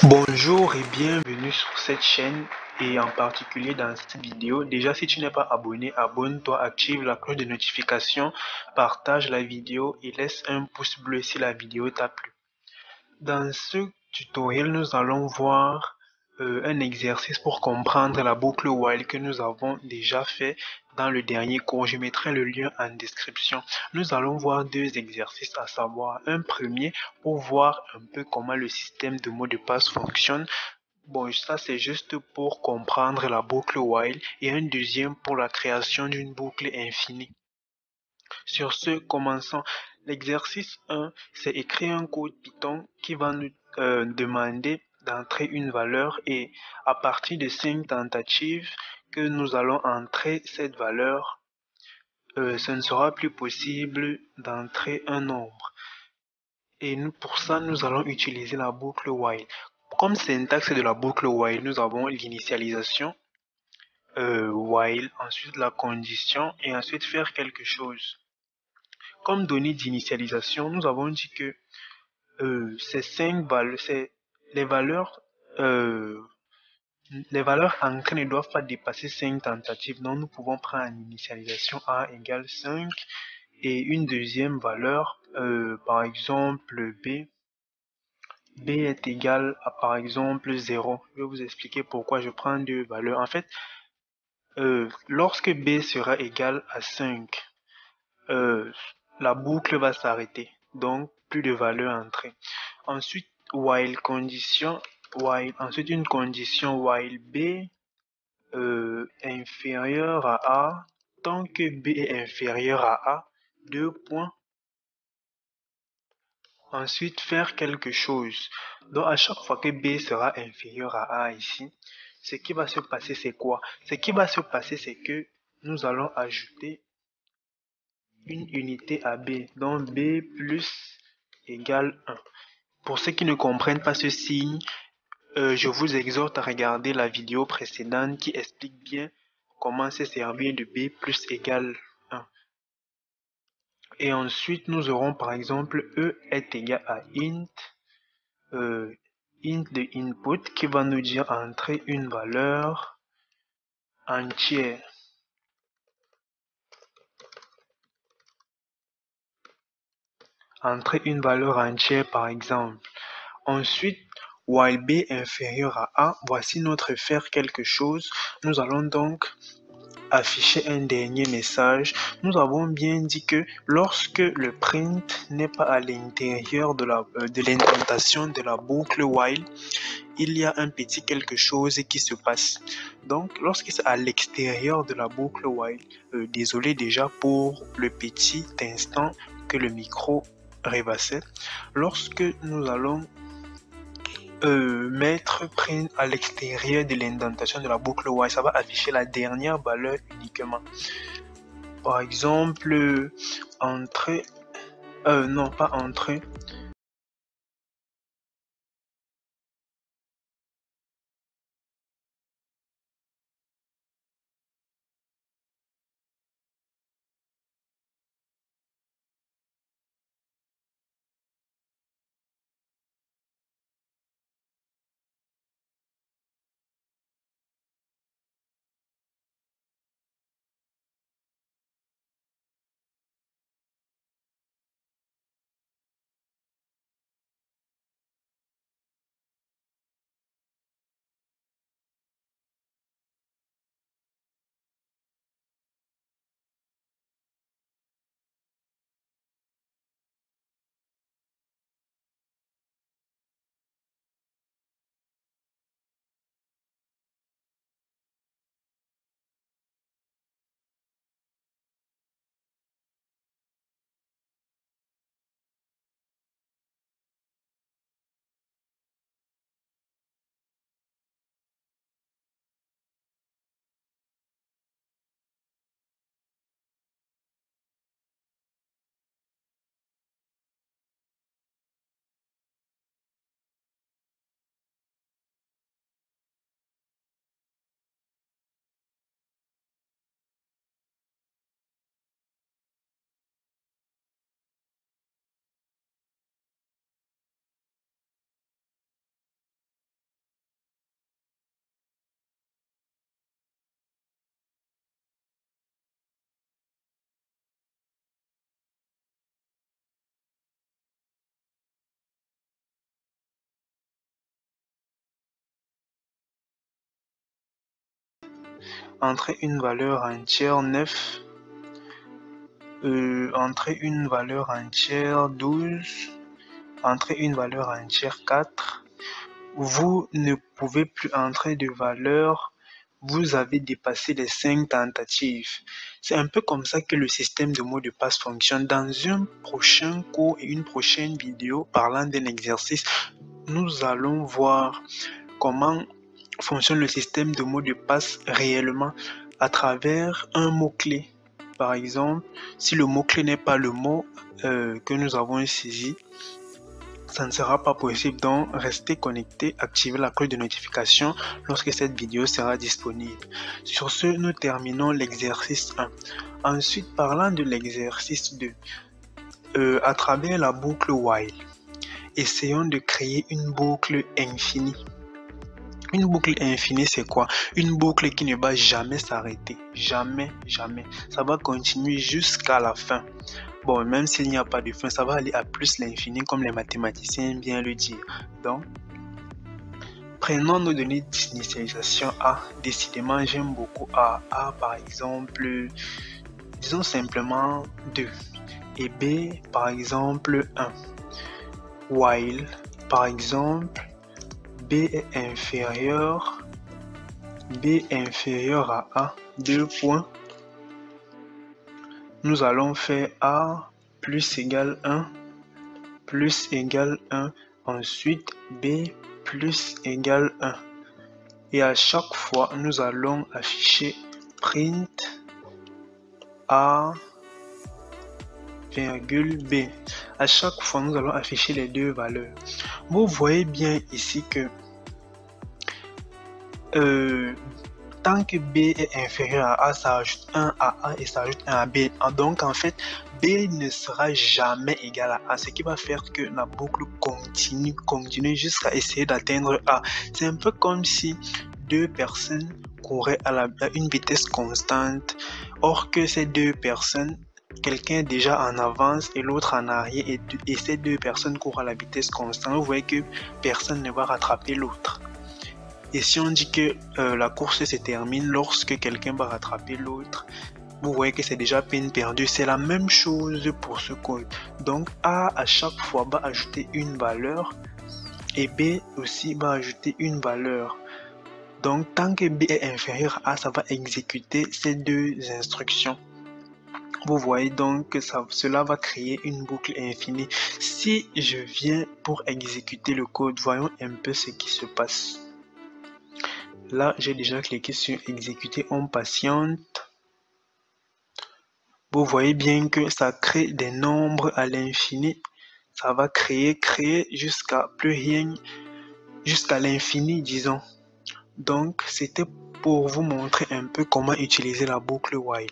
Bonjour et bienvenue sur cette chaîne et en particulier dans cette vidéo. Déjà, si tu n'es pas abonné, abonne-toi, active la cloche de notification, partage la vidéo et laisse un pouce bleu si la vidéo t'a plu. Dans ce tutoriel, nous allons voir un exercice pour comprendre la boucle while que nous avons déjà fait dans le dernier cours. Je mettrai le lien en description. Nous allons voir deux exercices, à savoir un premier pour voir un peu comment le système de mot de passe fonctionne. Bon, ça c'est juste pour comprendre la boucle while et un deuxième pour la création d'une boucle infinie. Sur ce, commençons. L'exercice 1, c'est écrire un code Python qui va nous demander d'entrer une valeur et à partir de 5 tentatives que nous allons entrer cette valeur, ce ne sera plus possible d'entrer un nombre. Et pour ça, nous allons utiliser la boucle while. Comme syntaxe de la boucle while, nous avons l'initialisation, while, ensuite la condition et ensuite faire quelque chose. Comme donnée d'initialisation, nous avons dit que ces 5 valeurs, les valeurs, euh, les valeurs ancrées ne doivent pas dépasser 5 tentatives. Donc nous pouvons prendre en initialisation A égale 5 et une deuxième valeur, par exemple B est égal à par exemple 0. Je vais vous expliquer pourquoi je prends deux valeurs. En fait, lorsque B sera égal à 5, la boucle va s'arrêter. Donc, plus de valeur entrée. Ensuite, while condition, ensuite une condition while B inférieur à A. Tant que B est inférieur à A, deux points. Ensuite, faire quelque chose. Donc, à chaque fois que B sera inférieur à A ici, ce qui va se passer, c'est quoi? Ce qui va se passer, c'est que nous allons ajouter une unité à B. Donc, B plus égale 1. Pour ceux qui ne comprennent pas ce signe, je vous exhorte à regarder la vidéo précédente qui explique bien comment se servir de B plus égale 1. Et ensuite, nous aurons par exemple E est égal à int de input qui va nous dire entrer une valeur entière. Entrer une valeur entière par exemple. Ensuite, while B inférieur à A, voici notre faire quelque chose. Nous allons donc afficher un dernier message. Nous avons bien dit que lorsque le print n'est pas à l'intérieur de l'indentation de la boucle while, il y a un petit quelque chose qui se passe. Donc, lorsque c'est à l'extérieur de la boucle while, désolé déjà pour le petit instant que le micro rêvassait. Lorsque nous allons mettre print à l'extérieur de l'indentation de la boucle while, ça va afficher la dernière valeur uniquement. Par exemple, entrée, non pas entrée, entrer une valeur entière 9, entrer une valeur entière 12, entrer une valeur entière 4. Vous ne pouvez plus entrer de valeur, vous avez dépassé les 5 tentatives. C'est un peu comme ça que le système de mots de passe fonctionne. Dans un prochain cours et une prochaine vidéo parlant d'un exercice, nous allons voir comment fonctionne le système de mots de passe réellement à travers un mot-clé. Par exemple, si le mot-clé n'est pas le mot que nous avons saisi, ça ne sera pas possible. Donc, restez connectés, activez la cloche de notification lorsque cette vidéo sera disponible. Sur ce, nous terminons l'exercice 1. Ensuite, parlant de l'exercice 2, à travers la boucle while, essayons de créer une boucle infinie. Une boucle infinie, c'est quoi? Une boucle qui ne va jamais s'arrêter. Jamais, jamais. Ça va continuer jusqu'à la fin. Bon, même s'il n'y a pas de fin, ça va aller à plus l'infini, comme les mathématiciens aiment bien le dire. Donc, prenons nos données d'initialisation A. Décidément, j'aime beaucoup A. A, par exemple, disons simplement 2. Et B, par exemple, 1. While, par exemple, B est inférieur à A, 2 points. Nous allons faire A plus égale 1, plus égale 1, ensuite B plus égale 1. Et à chaque fois, nous allons afficher print A, virgule B. À chaque fois, nous allons afficher les deux valeurs. Vous voyez bien ici que tant que B est inférieur à A, ça ajoute 1 à A et ça ajoute 1 à B. Donc en fait, B ne sera jamais égal à A, ce qui va faire que la boucle continue jusqu'à essayer d'atteindre A. C'est un peu comme si deux personnes couraient à une vitesse constante, or que ces deux personnes, quelqu'un est déjà en avance et l'autre en arrière, et ces deux personnes courent à la vitesse constante. Vous voyez que personne ne va rattraper l'autre. Et si on dit que la course se termine lorsque quelqu'un va rattraper l'autre, vous voyez que c'est déjà peine perdue. C'est la même chose pour ce code. Donc A à chaque fois va ajouter une valeur et B aussi va ajouter une valeur. Donc tant que B est inférieur à A, ça va exécuter ces deux instructions. Vous voyez donc que cela va créer une boucle infinie. Si je viens pour exécuter le code, voyons un peu ce qui se passe. Là, j'ai déjà cliqué sur exécuter, on patiente. Vous voyez bien que ça crée des nombres à l'infini. Ça va créer jusqu'à plus rien, jusqu'à l'infini, disons. Donc, c'était pour vous montrer un peu comment utiliser la boucle while.